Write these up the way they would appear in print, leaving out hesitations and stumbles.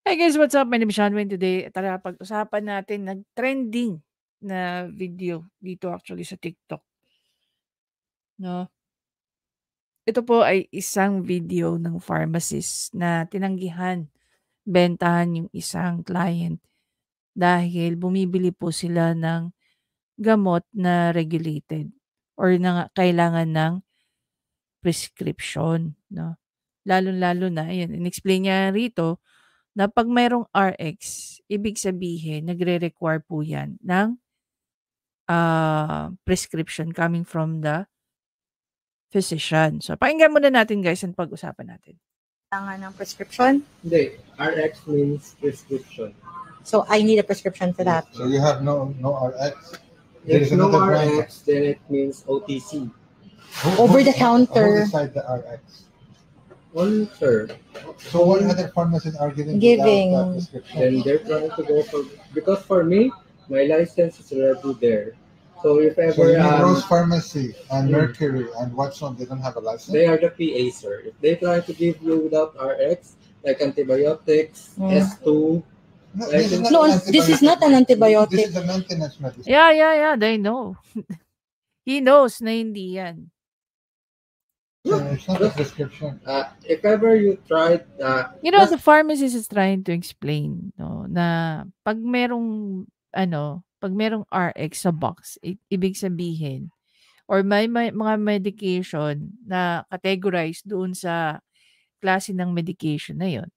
Hi guys, what's up? My name is Shanwin. Today, tara pag-usapan natin nag-trending na video dito actually sa TikTok, no? Ito po ay isang video ng pharmacist na tinanggihan bentahan yung isang client dahil bumibili po sila ng gamot na regulated or na kailangan ng prescription, no? Lalong-lalo na, ayan, in-explain niya rito na 'pag mayroong RX, ibig sabihin nagre-require po 'yan ng, prescription coming from the physician. So, pakinggan muna natin guys ang pag-usapan natin. Kailangan ng prescription? Hindi. RX means prescription. So, I need a prescription for that. So you have no RX? There If is no another brand. RX, then it means OTC. Over the counter. Who decide the RX? One, sir. So what other pharmacies are giving Giving. without that prescription? Then they're trying to go for, because for me, my license is already there. So if So ever, you mean Rose Pharmacy and Mercury and Watson, they don't have a license? they are the PA, sir. If they try to give you without RX, like antibiotics, S2, No, No, this is not an antibiotic. This is a maintenance medicine. Yeah, they know. He knows na hindi 'yan. It's not a prescription. if ever you tried, You know, the pharmacist is trying to explain, no, na 'pag merong RX sa box, ibig sabihin or may mga medication na categorized doon sa klase ng medication na 'yon,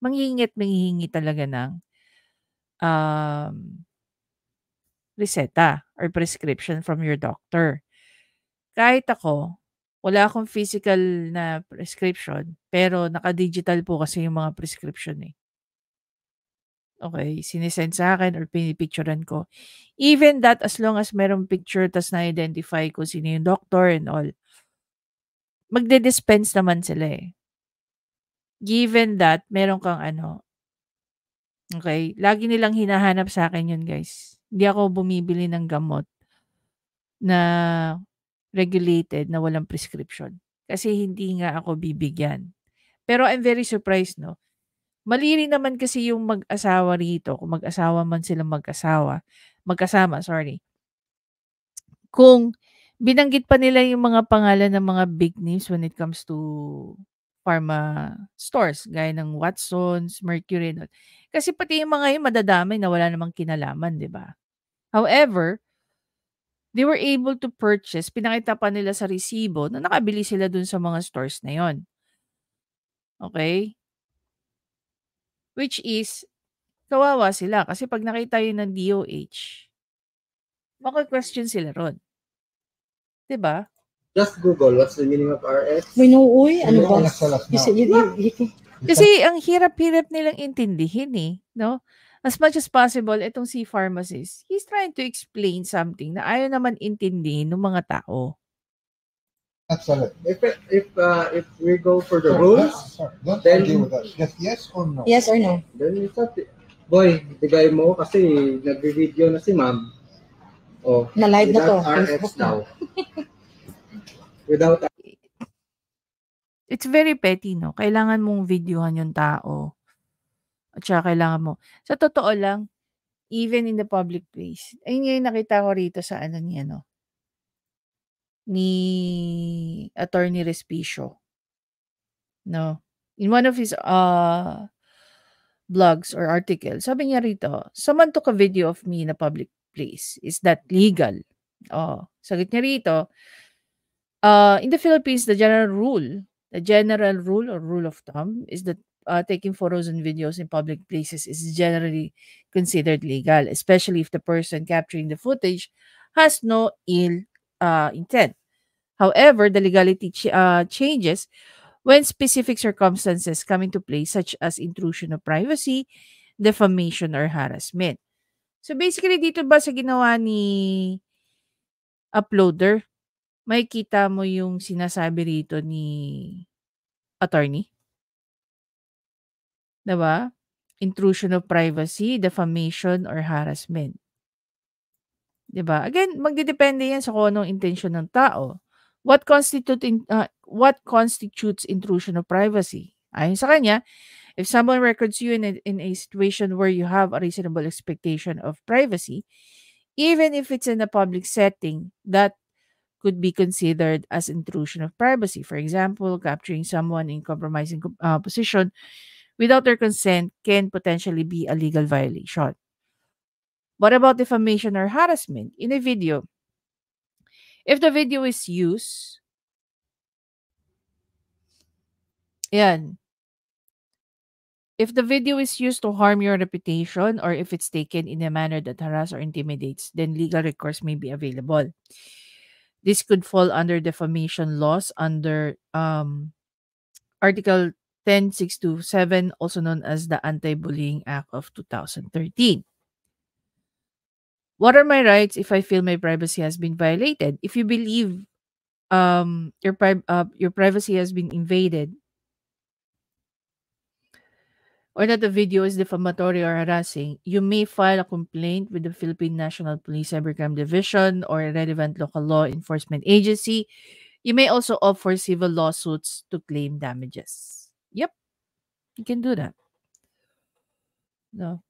manghihingi talaga ng reseta or prescription from your doctor. Kahit ako, wala akong physical na prescription, pero naka-digital po kasi yung mga prescription eh. Okay, sinisend sa akin or pinipicturean ko. Even that, as long as merong picture tas na-identify ko sino yung doctor and all, magde-dispense naman sila eh. Given that, meron kang okay, lagi nilang hinahanap sa akin yun guys. Hindi ako bumibili ng gamot na regulated na walang prescription. Kasi hindi nga ako bibigyan. Pero I'm very surprised, no? Mali rin naman kasi yung mag-asawa rito, kung mag-asawa man silang magkasama, sorry. Kung binanggit pa nila yung mga pangalan ng mga big names when it comes to pharma stores, gaya ng Watsons, Mercury, and all. Kasi pati yung mga yun madadamay na wala namang kinalaman, di ba? However, they were able to purchase, pinakita pa nila sa resibo na nakabili sila dun sa mga stores na yon. Okay? Which is, kawawa sila kasi pag nakita yun ng DOH, maka-question sila ron. Diba? just Google what's the meaning of RX. Uy, ano ba? You Kasi ang hirap-hirap nilang intindihin eh, no? As much as possible, itong si pharmacist, he's trying to explain something na ayaw naman intindihin ng mga tao. That's it. If we go for the rules, Don't then- argue with us. Just yes or no. Yes or no? then it's not, boy, bigay mo kasi nagbi-video na si ma'am. Oh, Na-live na to. without RX Facebook na. daw. Without It's very petty, no? Kailangan mong videohan yung tao. At saka kailangan mo. Sa totoo lang, even in the public place, ayun nga yung nakita ko rito sa ni Attorney Respicio. No? In one of his blogs or articles, sabi niya rito, someone took a video of me in a public place. Is that legal? Sagot niya rito, in the Philippines, the general rule or rule of thumb is that taking photos and videos in public places is generally considered legal, especially if the person capturing the footage has no ill intent. However, the legality changes when specific circumstances come into play, such as intrusion of privacy, defamation, or harassment. So basically, dito ba sa ginawa ni uploader, makikita mo yung sinasabi rito ni attorney? Diba? Intrusion of privacy, defamation, or harassment. Diba? Again, magdidepende yan sa kung anong intensyon ng tao. What constitutes intrusion of privacy? Ayon sa kanya, If someone records you in a situation where you have a reasonable expectation of privacy, even if it's in a public setting, that could be considered as intrusion of privacy. For example, capturing someone in compromising position without their consent can potentially be a legal violation. What about defamation or harassment in a video? If the video is used, yan, if the video is used to harm your reputation or if it's taken in a manner that harass or intimidates, then legal recourse may be available. This could fall under defamation laws under Article 10627, also known as the Anti-Bullying Act of 2013. What are my rights if I feel my privacy has been violated? If you believe your privacy has been invaded, or that the video is defamatory or harassing, you may file a complaint with the Philippine National Police Cybercrime Division or a relevant local law enforcement agency. You may also opt for civil lawsuits to claim damages. Yep, you can do that. No.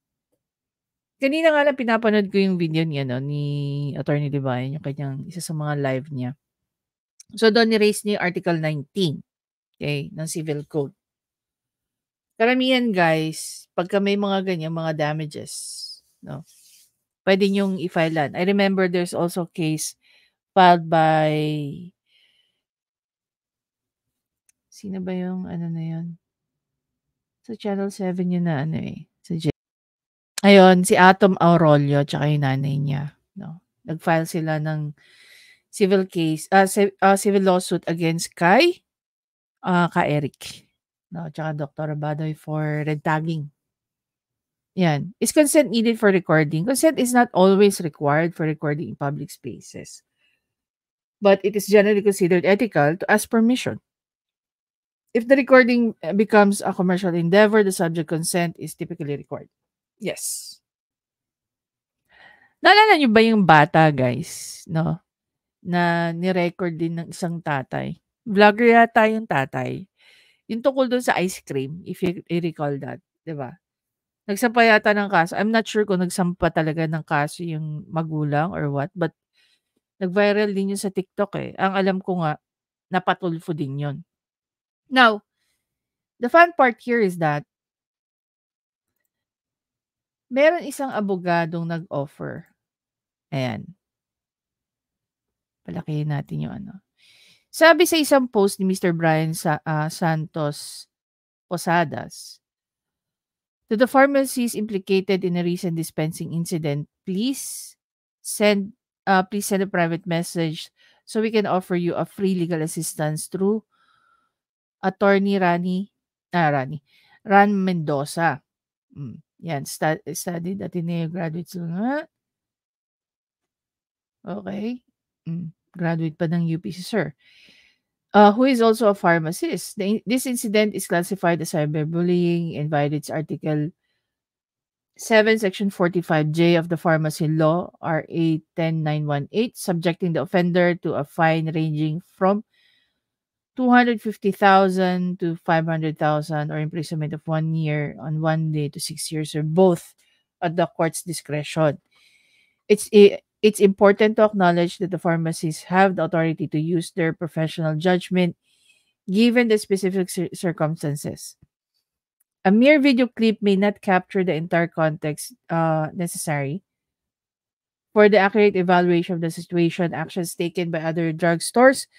Kanina nga lang pinapanood ko yung video niya, no, ni Attorney Libayan, yung kanyang isa sa mga live niya. So, doon ni-raise niya yung Article 19, okay, ng Civil Code. Karamihan, guys, pagka may mga ganyan, mga damages, no, pwede niyong i-file yan. I remember there's also a case filed by, sino ba yung ano na yun? Sa Channel 7 yun na ano eh. Ayun, si Atom Aurolio tsaka yung nanay niya, no. Nag-file sila ng civil case, civil lawsuit against kay Eric, no, tsaka Dr. Badoy for red tagging. Yan. Is consent needed for recording? Consent is not always required for recording in public spaces. But it is generally considered ethical to ask permission. If the recording becomes a commercial endeavor, the subject consent is typically required. Yes. Naalala niyo ba yung bata, guys, no? Na ni-record din ng isang tatay. Vlogger yata yung tatay. Yung tungkol dun sa ice cream, if you recall that, di ba? Nagsampa yata ng kaso. I'm not sure kung nagsampa talaga ng kaso yung magulang or what, but nag-viral din yun sa TikTok eh. Ang alam ko nga, napatulfo din yun. Now, the fun part here is that meron isang abogadong nag-offer. Ayan. Palakihin natin yung ano. Sabi sa isang post ni Mr. Brian Santos Posadas, to the pharmacies implicated in a recent dispensing incident, please send a private message so we can offer you a free legal assistance through Attorney Ran Mendoza. Yan, studied Ateneo graduate student. Okay. Graduate pa ng UP si sir. Who is also a pharmacist. This incident is classified as cyberbullying and violates Article 7, Section 45J of the Pharmacy Law, RA 10918, subjecting the offender to a fine ranging from 250,000 to 500,000 or imprisonment of 1 year on 1 day to 6 years or both at the court's discretion. It's important to acknowledge that the pharmacists have the authority to use their professional judgment given the specific circumstances. A mere video clip may not capture the entire context necessary for the accurate evaluation of the situation. Actions taken by other drugstores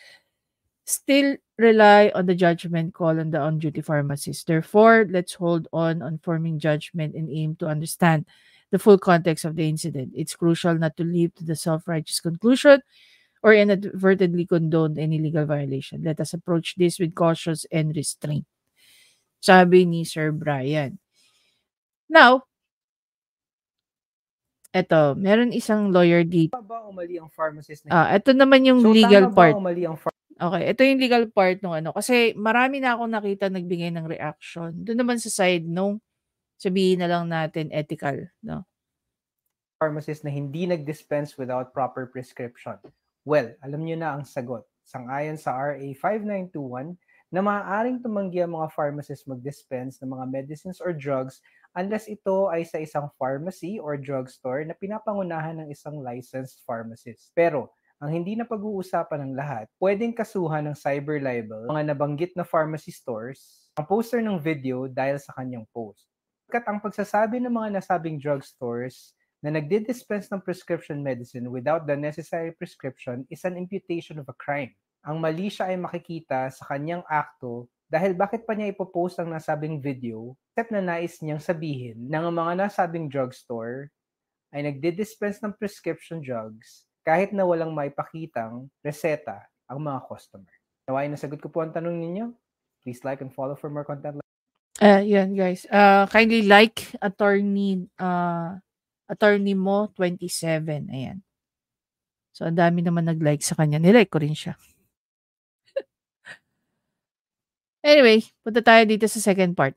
still rely on the judgment call on the on-duty pharmacist. Therefore, let's hold on forming judgment and aim to understand the full context of the incident. It's crucial not to leap to the self-righteous conclusion or inadvertently condone any legal violation. Let us approach this with caution and restraint. Sabi ni Sir Brian. Now, eto, meron isang lawyer dito. Tama ba o mali ang pharmacist na ito naman yung So, legal tama ba part. o mali ang Okay, ito yung legal part ng ano. Kasi marami na akong nakita nagbigay ng reaction. Doon naman sa side nung sabihin na lang natin ethical, no? pharmacist na hindi nag-dispense without proper prescription? Well, alam nyo na ang sagot. Sang-ayon sa RA 5921, na maaaring tumanggi ang mga pharmacists mag-dispense ng mga medicines or drugs unless ito ay sa isang pharmacy or drugstore na pinapangunahan ng isang licensed pharmacist. Pero, ang hindi na pag-uusapan ng lahat, pwedeng kasuhan ng cyber libel mga nabanggit na pharmacy stores ang poster ng video dahil sa kanyang post. Kat ang pagsasabi ng mga nasabing drugstores na nagdi-dispense ng prescription medicine without the necessary prescription is an imputation of a crime. Ang mali siya ay makikita sa kanyang akto dahil bakit pa niya ipopost ang nasabing video except na nais niyang sabihin na ang mga nasabing drugstore ay nagdi-dispense ng prescription drugs kahit na walang maipakitang reseta ang mga customer. Naway nasagot ko po ang tanong ninyo. Please like and follow for more content. Yan guys. Kindly like attorney mo 27. Ayan. So, ang dami naman nag-like sa kanya. Nilike ko rin siya. Anyway, punta tayo dito sa second part.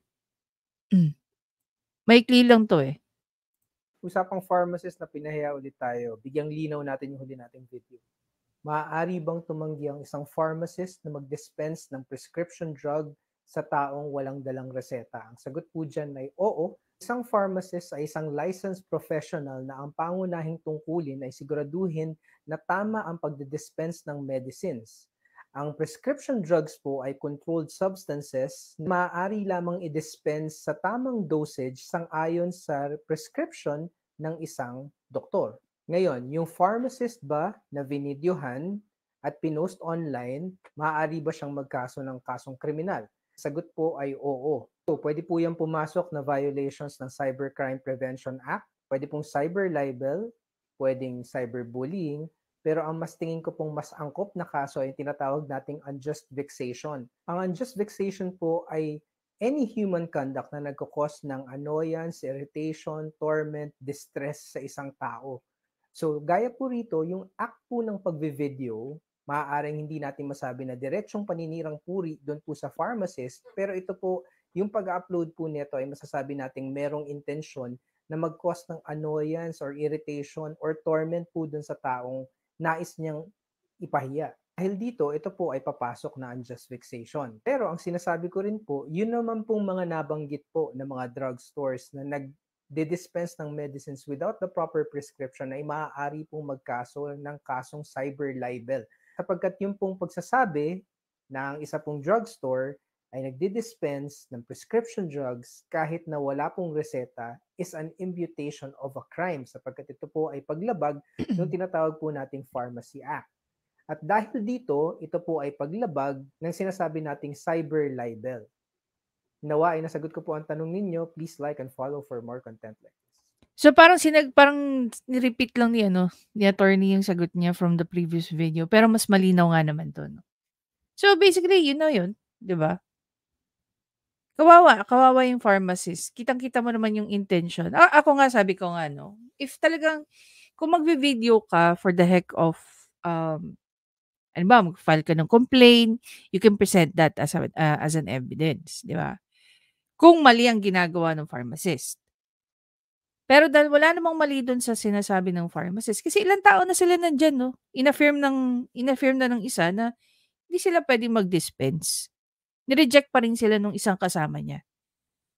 Maikli lang to eh. Usapang pharmacist na pinahiya ulit tayo. Bigyang linaw natin yung huli nating video. Maaari bang tumanggi ang isang pharmacist na mag-dispense ng prescription drug sa taong walang dalang reseta? Ang sagot po dyan ay oo. Isang pharmacist ay isang licensed professional na ang pangunahing tungkulin ay siguraduhin na tama ang pagdidispense ng medicines. Ang prescription drugs po ay controlled substances na maaari lamang i-dispense sa tamang dosage sang-ayon sa prescription ng isang doktor. Ngayon, yung pharmacist ba na vinidyohan at pinost online, maaari ba siyang magkaso ng kasong kriminal? Sagot po ay oo. So, pwede po yan pumasok na violations ng Cybercrime Prevention Act, pwede pong cyber libel, pwedeng cyberbullying, pero ang mas tingin ko pong mas angkop na kaso ay tinatawag nating unjust vexation. Ang unjust vexation po ay any human conduct na nagkakos ng annoyance, irritation, torment, distress sa isang tao. So, gaya po rito, yung act po ng pagbe-video, maaaring hindi natin masabi na diretsyong paninirang puri doon po sa pharmacist, pero ito po, yung pag-upload po nito ay masasabi nating merong intensyon na mag-cause ng annoyance or irritation or torment po doon sa taong nais niyang ipahiya. Dahil dito, ito po ay papasok na unjust vexation. Pero ang sinasabi ko rin po, yun naman pong mga nabanggit po ng mga drugstores na nag-dispense ng medicines without the proper prescription ay maaari pong magkaso ng kasong cyber libel. Sapagkat yung pong pagsasabi na ang isa pong drugstore ay nagdi-dispense ng prescription drugs kahit na wala pong reseta is an imputation of a crime sapagkat ito po ay paglabag ng tinatawag po nating Pharmacy Act. At dahil dito, ito po ay paglabag ng sinasabi nating cyber libel. Nawa ay nasagot ko po ang tanong ninyo. Please like and follow for more content like this. So, parang ni-repeat lang ni attorney yung sagot niya from the previous video. Pero mas malinaw nga naman to. No? So, basically, yun na yun. Diba? Kawawa yung pharmacist. Kitang-kita mo naman yung intention. Ako nga, sabi ko nga, no, if talagang, kung magvi-video ka for the heck of, mag-file ka ng complaint, you can present that as an evidence, di ba? Kung mali ang ginagawa ng pharmacist. Pero dahil wala namang mali doon sa sinasabi ng pharmacist, kasi ilang tao na sila nandyan, no? Inaffirm na ng isa na hindi sila pwedeng mag-dispense. Nireject pa rin sila nung isang kasama niya.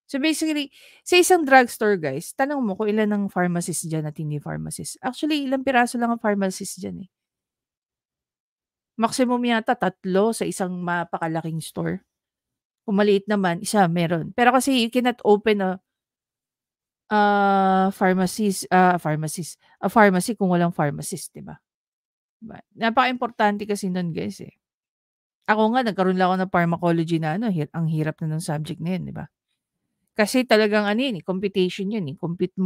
So basically, sa isang drugstore guys, tanong mo kung ilan ang pharmacist dyan at hindi pharmacist. Actually, ilang piraso lang ang pharmacist dyan eh. Maximum yata 3 sa isang mapakalaking store. Kung maliit naman, isa meron. Pero kasi you cannot open a pharmacy kung walang pharmacist, diba? Napaka-importante kasi nun guys eh. Ako nga, nagkaroon lang ako ng pharmacology na ang hirap na ng subject na yun, di ba? Kasi talagang computation yun eh. I-compute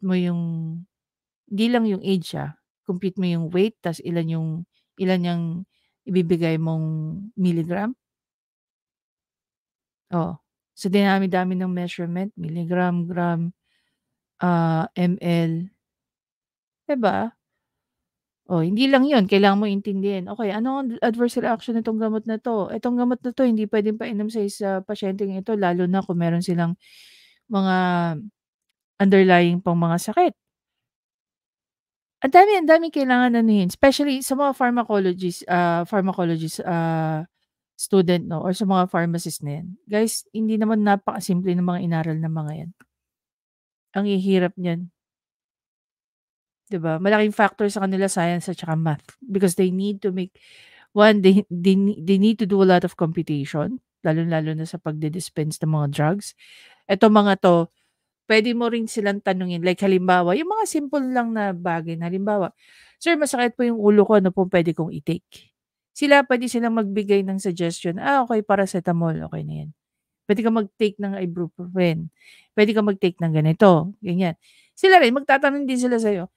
mo yung, hindi lang yung age compute mo yung weight, tas ilan yung ibibigay mong milligram. So dinami-dami ng measurement, milligram, gram, ml. Diba? Hindi lang yun. Kailangan mo intindihin. Okay, ano ang adverse reaction nitong gamot na to? Itong gamot na to, hindi pwedeng painom sa pasyenteng ito, lalo na kung meron silang mga underlying pang mga sakit. Ang dami kailangan anuhin, especially sa mga pharmacologist student 'no, or sa mga pharmacist na 'yan. Guys, hindi naman napakasimple ng mga inaral na mga 'yan. Ang hihirap niyan, 'di ba? Malaking factor sa kanila science at saka math because they need to make they need to do a lot of computation, lalong-lalo na sa pagdi-dispense ng mga drugs. Eto mga 'to, puwede mo rin silang tanungin like halimbawa, yung mga simple lang na bagay na halimbawa, "Sir, masakit po yung ulo ko, ano po puwede kong i-take?" Puwede silang magbigay ng suggestion, okey paracetamol, okey na 'yan. Puwede kang mag-take ng ibuprofen, puwede kang mag-take ng ganito, ganyan. Sila rin magtatanong din sila sa'yo,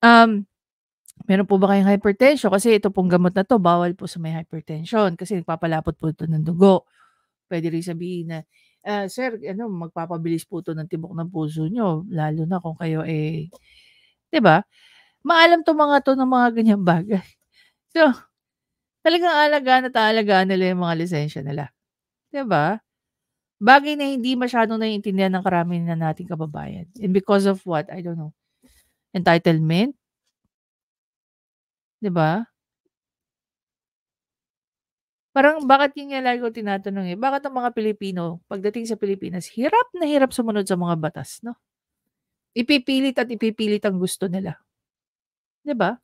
um, "Meron po ba kayong hypertension? Kasi ito pong gamot na 'to bawal po sa may hypertension kasi nagpapalapot po ito ng dugo." Puwede rin sabihin na, "Sir ano magpapabilis po 'to ng tibok ng puso niyo lalo na kung kayo, 'di ba? Maalam 'tong mga 'to ng mga ganyang bagay. So, talagang aalagaan at aalagaan nila yung mga lisensya nila, 'di ba? Bagay na hindi masyadong naiintindihan ng karamihan nating kababayan and because of what, I don't know, entitlement, 'di ba? Parang bakit yun nga lagi kong tinatanong, bakit ang mga Pilipino pagdating sa Pilipinas hirap na hirap sumunod sa mga batas 'no? Ipipilit at ipipilit ang gusto nila, 'di ba?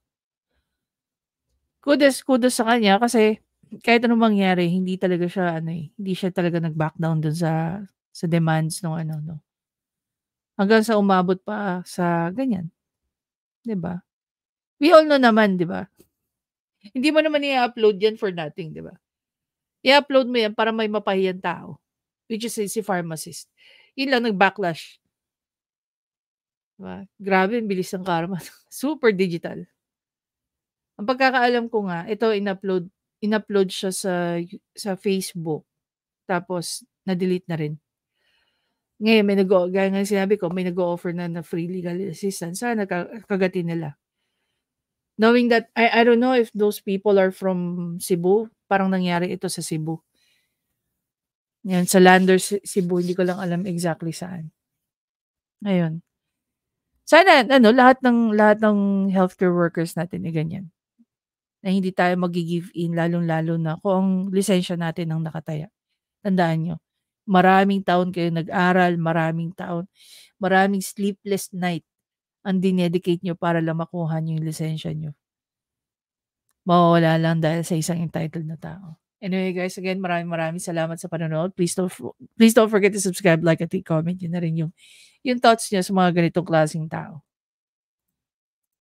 Kudos sa kanya kasi kahit anong mangyari hindi talaga siya ano, hindi siya talaga nag-back down dun sa demands nung ano 'no, hanggang sa umabot pa sa ganyan, 'di ba? We all know naman, 'di ba? Hindi mo naman i-upload yan for nothing, 'di ba? I-upload mo yan para may mapahiyang tao, which is si pharmacist. Yun lang nag-backlash, 'di ba? Grabe ang bilis ng karma, super digital. Ang pagkakaalam ko nga ito in-upload siya sa Facebook tapos na-delete na rin. Ngayon gaya nga ng sinabi ko may nag-o-offer na free legal assistance, sana kagatin nila. Knowing that I don't know if those people are from Cebu, parang nangyari ito sa Cebu. Yan sa Landers Cebu, hindi ko lang alam exactly saan. Ayun. Sana ano lahat ng healthcare workers natin ay ganyan. Na hindi tayo magi-give in lalong-lalo na kung ang lisensya natin ang nakataya. Tandaan niyo, maraming taon kayo nag-aral, maraming sleepless night ang dinedicate niyo para lang makuha niyo yung lisensya niyo. Mawawala lang dahil sa isang entitled na tao. Anyway guys, again maraming salamat sa panonood. Please don't forget to subscribe, like at i-comment niyo na rin yung thoughts niyo sa mga ganitong klaseng tao.